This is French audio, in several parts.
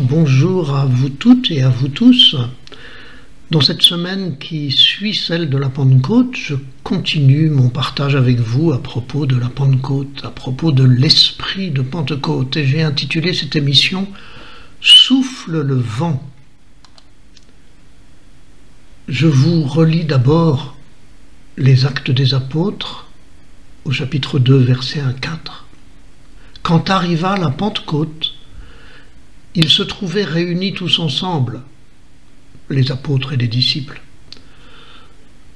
bonjour à vous toutes et à vous tous. Dans cette semaine qui suit celle de la Pentecôte, je continue mon partage avec vous à propos de la Pentecôte, à propos de l'esprit de Pentecôte. Et j'ai intitulé cette émission « Souffle le vent ». Je vous relis d'abord les Actes des Apôtres au chapitre 2, versets 1 à 4. Quand arriva la Pentecôte, ils se trouvaient réunis tous ensemble, les apôtres et les disciples.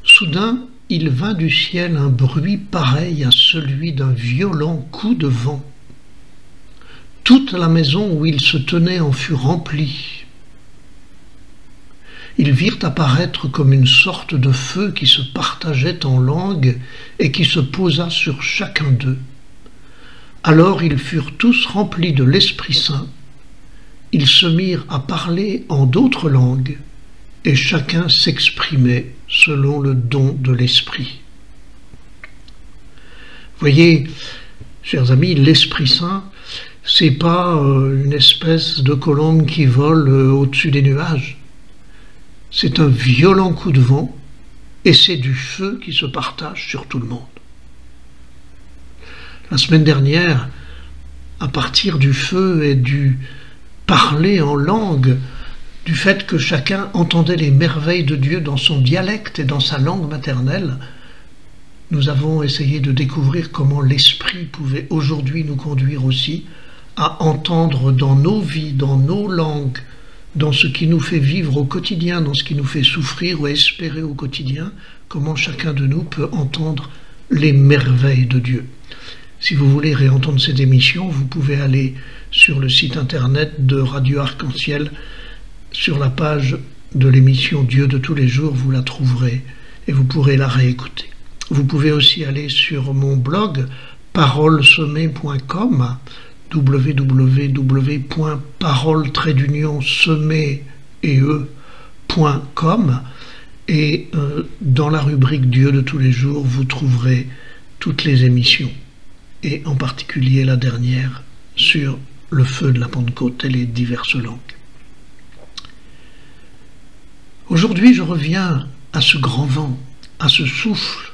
Soudain, il vint du ciel un bruit pareil à celui d'un violent coup de vent. Toute la maison où ils se tenaient en fut remplie. Ils virent apparaître comme une sorte de feu qui se partageait en langues et qui se posa sur chacun d'eux. Alors ils furent tous remplis de l'Esprit Saint. Ils se mirent à parler en d'autres langues, et chacun s'exprimait selon le don de l'Esprit. Voyez, chers amis, l'Esprit Saint, c'est pas une espèce de colombe qui vole au-dessus des nuages. C'est un violent coup de vent, et c'est du feu qui se partage sur tout le monde. La semaine dernière, à partir du feu et du parler en langue, du fait que chacun entendait les merveilles de Dieu dans son dialecte et dans sa langue maternelle, nous avons essayé de découvrir comment l'Esprit pouvait aujourd'hui nous conduire aussi à entendre dans nos vies, dans nos langues, dans ce qui nous fait vivre au quotidien, dans ce qui nous fait souffrir ou espérer au quotidien, comment chacun de nous peut entendre les merveilles de Dieu. Si vous voulez réentendre cette émission, vous pouvez aller sur le site internet de Radio Arc-en-Ciel, sur la page de l'émission Dieu de tous les jours, vous la trouverez et vous pourrez la réécouter. Vous pouvez aussi aller sur mon blog parolesemmées.com, www.parole-semée.com, et dans la rubrique Dieu de tous les jours, vous trouverez toutes les émissions, et en particulier la dernière sur le feu de la Pentecôte et les diverses langues. Aujourd'hui, je reviens à ce grand vent, à ce souffle,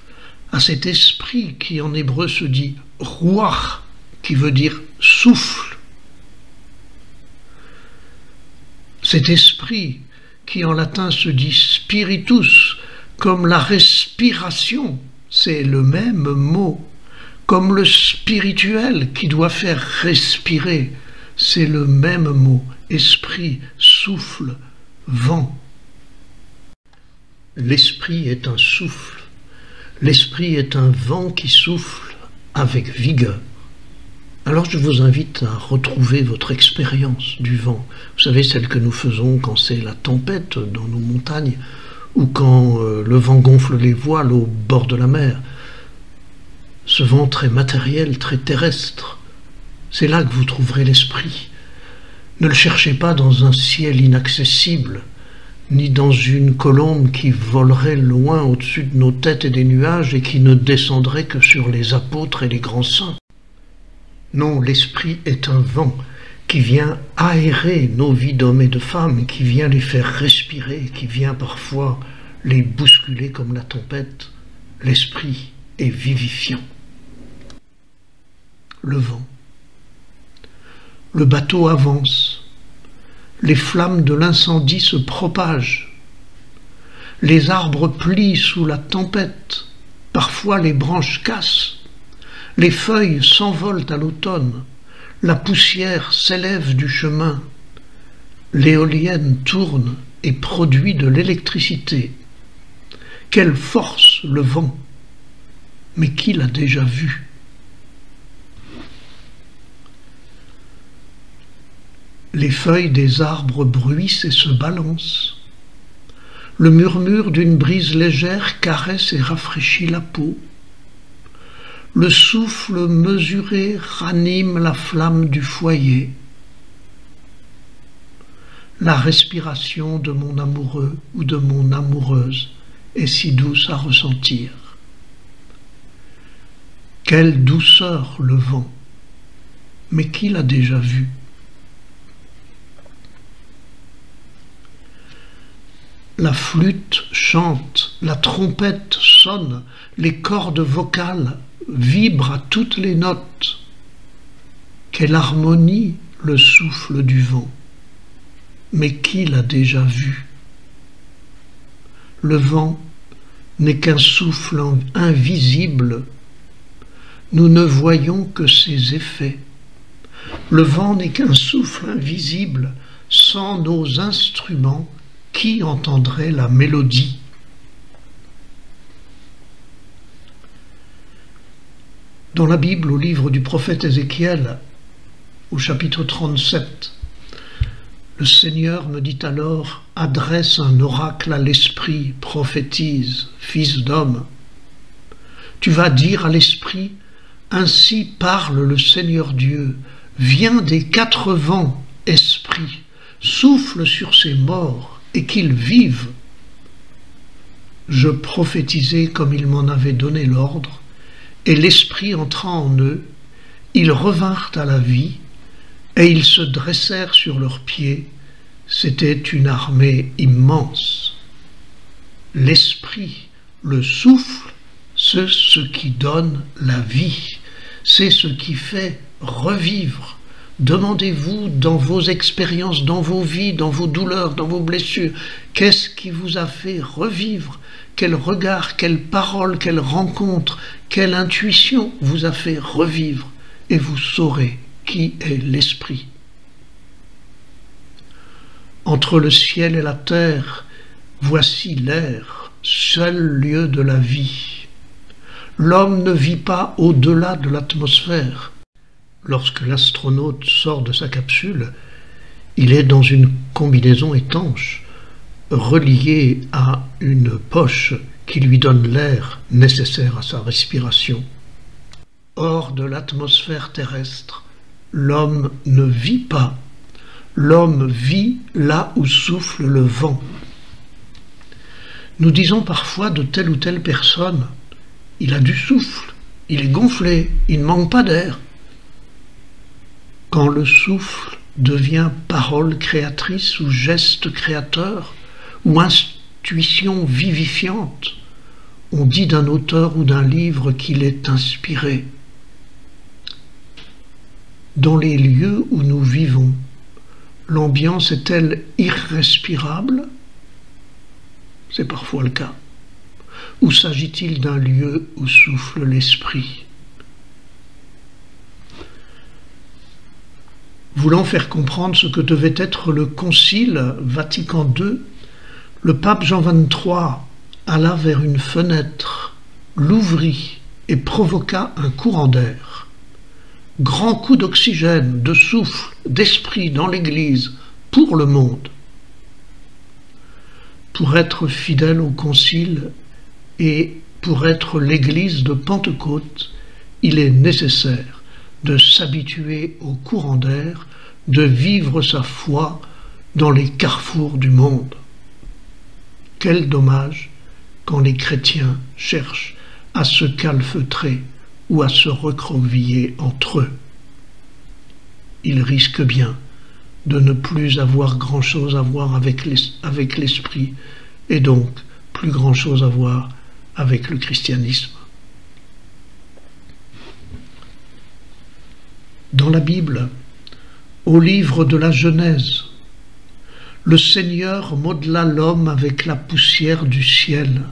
à cet esprit qui en hébreu se dit « ruach », qui veut dire « souffle ». Cet esprit qui en latin se dit « spiritus », comme la respiration, c'est le même mot, comme le spirituel qui doit faire respirer, c'est le même mot, esprit, souffle, vent. L'esprit est un souffle, l'esprit est un vent qui souffle avec vigueur. Alors je vous invite à retrouver votre expérience du vent. Vous savez, celle que nous faisons quand c'est la tempête dans nos montagnes, ou quand le vent gonfle les voiles au bord de la mer. Ce vent très matériel, très terrestre, c'est là que vous trouverez l'esprit. Ne le cherchez pas dans un ciel inaccessible, ni dans une colombe qui volerait loin au-dessus de nos têtes et des nuages et qui ne descendrait que sur les apôtres et les grands saints. Non, l'esprit est un vent qui vient aérer nos vies d'hommes et de femmes, qui vient les faire respirer, qui vient parfois les bousculer comme la tempête. L'esprit est vivifiant. Le vent. Le bateau avance. Les flammes de l'incendie se propagent. Les arbres plient sous la tempête. Parfois les branches cassent. Les feuilles s'envolent à l'automne. La poussière s'élève du chemin. L'éolienne tourne et produit de l'électricité. Quelle force le vent! Mais qui l'a déjà vu? Les feuilles des arbres bruissent et se balancent. Le murmure d'une brise légère caresse et rafraîchit la peau. Le souffle mesuré ranime la flamme du foyer. La respiration de mon amoureux ou de mon amoureuse est si douce à ressentir. Quelle douceur le vent! Mais qui l'a déjà vu? la flûte chante, la trompette sonne, les cordes vocales vibrent à toutes les notes. Quelle harmonie le souffle du vent! Mais qui l'a déjà vu? Le vent n'est qu'un souffle invisible. Nous ne voyons que ses effets. Le vent n'est qu'un souffle invisible. Sans nos instruments, qui entendrait la mélodie? Dans la Bible, au livre du prophète Ézéchiel, au chapitre 37, le Seigneur me dit alors: « Adresse un oracle à l'esprit, prophétise, fils d'homme. Tu vas dire à l'esprit: ainsi parle le Seigneur Dieu, viens des quatre vents, esprit, souffle sur ces morts et qu'ils vivent. » Je prophétisai comme il m'en avait donné l'ordre, et l'esprit entra en eux, ils revinrent à la vie, et ils se dressèrent sur leurs pieds. C'était une armée immense. L'esprit, le souffle, c'est ce qui donne la vie, c'est ce qui fait revivre. Demandez-vous dans vos expériences, dans vos vies, dans vos douleurs, dans vos blessures, qu'est-ce qui vous a fait revivre? Quel regard, quelle parole, quelle rencontre, quelle intuition vous a fait revivre? Et vous saurez qui est l'esprit. Entre le ciel et la terre, voici l'air, seul lieu de la vie. L'homme ne vit pas au-delà de l'atmosphère. Lorsque l'astronaute sort de sa capsule, il est dans une combinaison étanche, reliée à une poche qui lui donne l'air nécessaire à sa respiration. Hors de l'atmosphère terrestre, l'homme ne vit pas. L'homme vit là où souffle le vent. Nous disons parfois de telle ou telle personne: il a du souffle, il est gonflé, il ne manque pas d'air. Quand le souffle devient parole créatrice ou geste créateur ou intuition vivifiante, on dit d'un auteur ou d'un livre qu'il est inspiré. Dans les lieux où nous vivons, l'ambiance est-elle irrespirable? C'est parfois le cas. Ou s'agit-il d'un lieu où souffle l'esprit? Voulant faire comprendre ce que devait être le Concile Vatican II, le pape Jean XXIII alla vers une fenêtre, l'ouvrit et provoqua un courant d'air. Grand coup d'oxygène, de souffle, d'esprit dans l'Église, pour le monde. Pour être fidèle au Concile et pour être l'Église de Pentecôte, il est nécessaire de s'habituer au courant d'air, de vivre sa foi dans les carrefours du monde. Quel dommage quand les chrétiens cherchent à se calfeutrer ou à se recroqueviller entre eux. Ils risquent bien de ne plus avoir grand-chose à voir avec l'esprit et donc plus grand-chose à voir avec le christianisme. Dans la Bible, au livre de la Genèse, le Seigneur modela l'homme avec la poussière du ciel.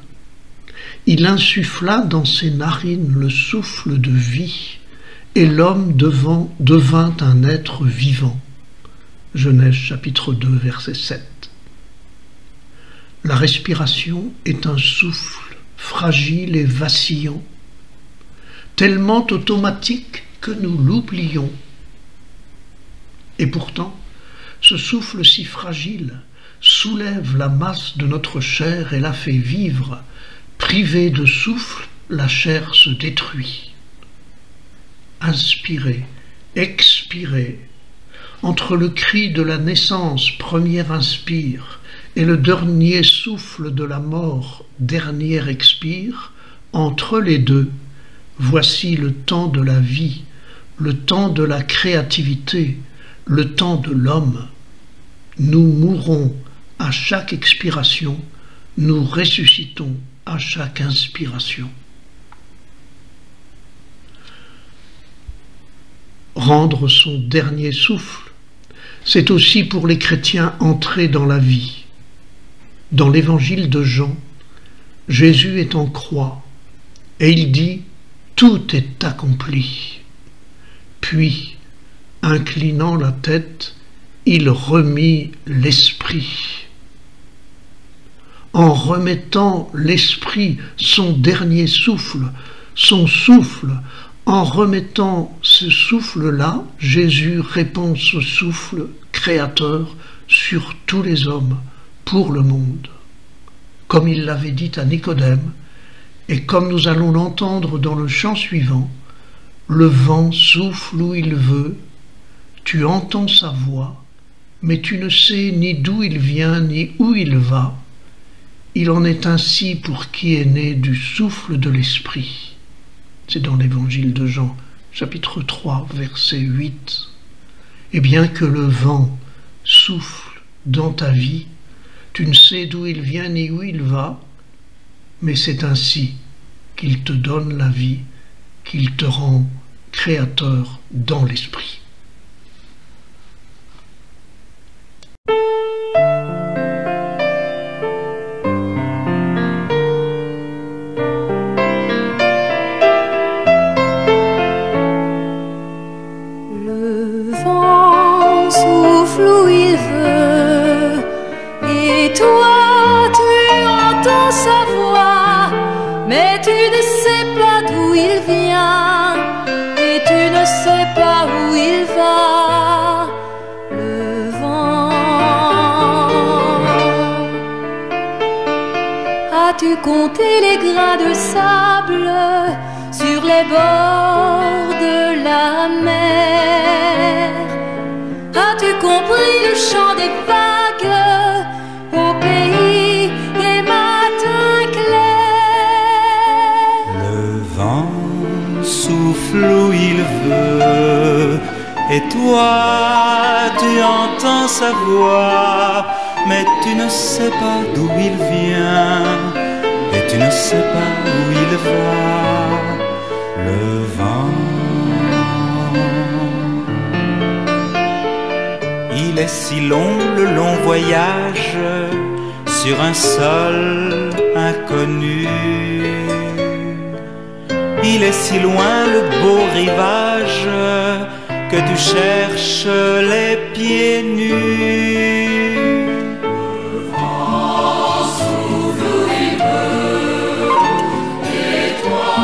Il insuffla dans ses narines le souffle de vie, et l'homme devint un être vivant. Genèse chapitre 2, verset 7. La respiration est un souffle fragile et vacillant, tellement automatique que nous l'oublions. Et pourtant, ce souffle si fragile soulève la masse de notre chair et la fait vivre. Privée de souffle, la chair se détruit. Inspirez, expirez. Entre le cri de la naissance, premier inspire, et le dernier souffle de la mort, dernier expire, entre les deux, voici le temps de la vie, le temps de la créativité, le temps de l'homme. Nous mourrons à chaque expiration nous ressuscitons à chaque inspiration. Rendre son dernier souffle, c'est aussi pour les chrétiens entrer dans la vie. Dans l'évangile de Jean, Jésus est en croix et il dit « Tout est accompli ». Puis, inclinant la tête, il remit l'esprit. En remettant l'esprit, son dernier souffle, son souffle, en remettant ce souffle-là, Jésus répand ce souffle créateur sur tous les hommes, pour le monde. Comme il l'avait dit à Nicodème, et comme nous allons l'entendre dans le chant suivant, le vent souffle où il veut, tu entends sa voix, mais tu ne sais ni d'où il vient ni où il va. Il en est ainsi pour qui est né du souffle de l'Esprit. C'est dans l'évangile de Jean, chapitre 3, verset 8. Et bien que le vent souffle dans ta vie, tu ne sais d'où il vient ni où il va, mais c'est ainsi qu'il te donne la vie, qu'il te rend créateur dans l'Esprit. Le vent souffle où il veut, et toi tu entends sa voix, mais tu ne sais pas d'où il vient, et tu ne sais pas où il va. Le vent. As-tu compté les grains de sable sur les bords de la mer? As-tu compris le chant des vagues au pays des matins clairs? Le vent souffle où il veut, et toi tu entends sa voix, mais tu ne sais pas d'où il vient, et tu ne sais pas où il va. Le vent. Il est si long le long voyage sur un sol inconnu. Il est si loin le beau rivage que tu cherches les pieds nus. Le vent souffle où il veut, et toi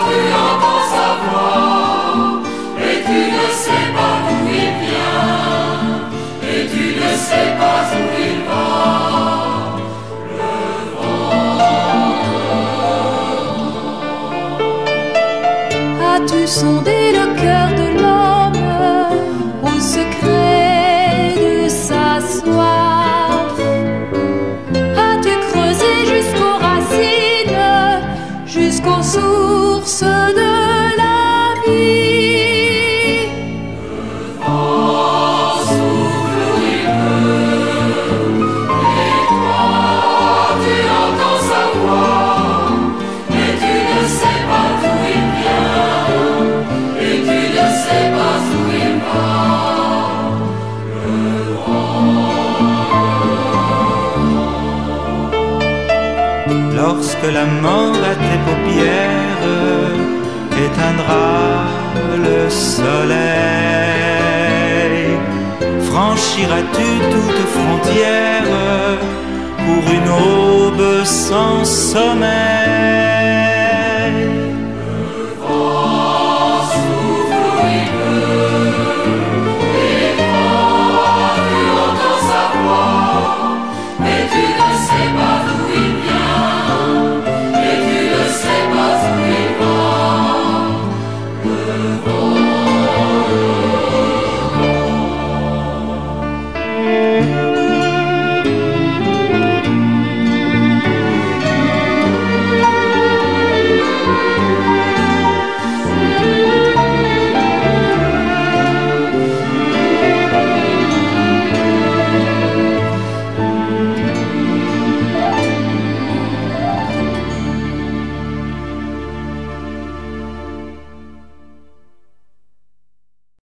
tu entends sa voix, et tu ne sais pas d'où il vient, et tu ne sais pas où il va. Le vent. As-tu sondé le cœur de l'homme au secret de sa soif? As-tu creusé jusqu'aux racines, jusqu'aux sources de la vie? Le vent souffle où il veut, et toi tu entends sa voix, mais tu ne sais pas d'où il vient, et tu ne sais pas où il va. Le vent. Lorsque la mort à tes paupières éteindra le soleil, franchiras-tu toute frontière pour une aube sans sommeil?